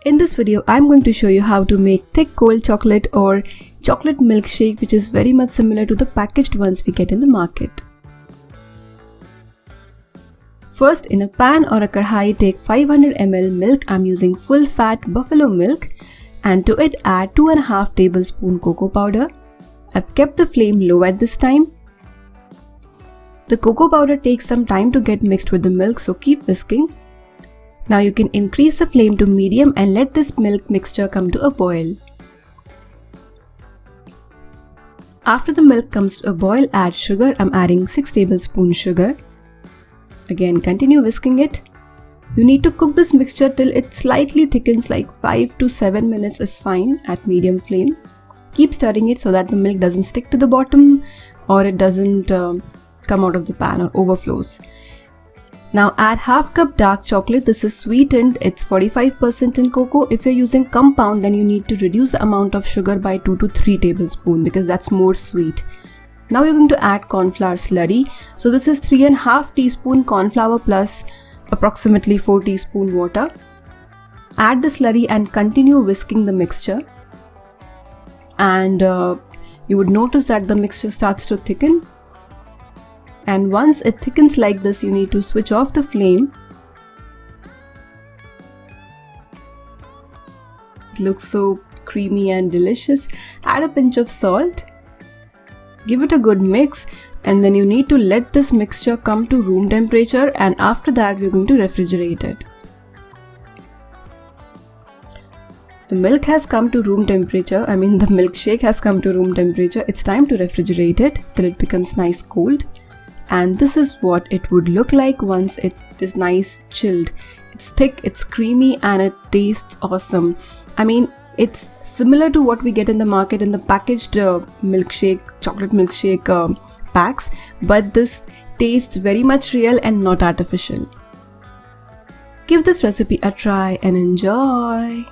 In this video, I'm going to show you how to make thick cold chocolate or chocolate milkshake, which is very much similar to the packaged ones we get in the market. First, in a pan or a kadhai, take 500 ml milk. I'm using full fat buffalo milk, and to it add 2.5 tablespoons cocoa powder. I've kept the flame low at this time. The cocoa powder takes some time to get mixed with the milk, so keep whisking. Now you can increase the flame to medium and let this milk mixture come to a boil. After the milk comes to a boil, add sugar. I'm adding 6 tablespoons sugar. Again, continue whisking it. You need to cook this mixture till it slightly thickens, like 5 to 7 minutes is fine at medium flame. Keep stirring it so that the milk doesn't stick to the bottom or it doesn't come out of the pan or overflows. Now add half cup dark chocolate. This is sweetened. It's 45% in cocoa. If you're using compound, then you need to reduce the amount of sugar by 2 to 3 tablespoons because that's more sweet. Now you're going to add cornflour slurry. So this is 3.5 teaspoon corn flour plus approximately 4 teaspoon water. Add the slurry and continue whisking the mixture. And you would notice that the mixture starts to thicken. And once it thickens like this, you need to switch off the flame. It looks so creamy and delicious. Add a pinch of salt. Give it a good mix, and then you need to let this mixture come to room temperature, and after that we're going to refrigerate it. The milk has come to room temperature. The milkshake has come to room temperature. It's time to refrigerate it till it becomes nice cold. And this is what it would look like once it is nice chilled. It's thick, it's creamy, and it tastes awesome. It's similar to what we get in the market in the packaged milkshake, chocolate milkshake packs, but this tastes very much real and not artificial. Give this recipe a try and enjoy.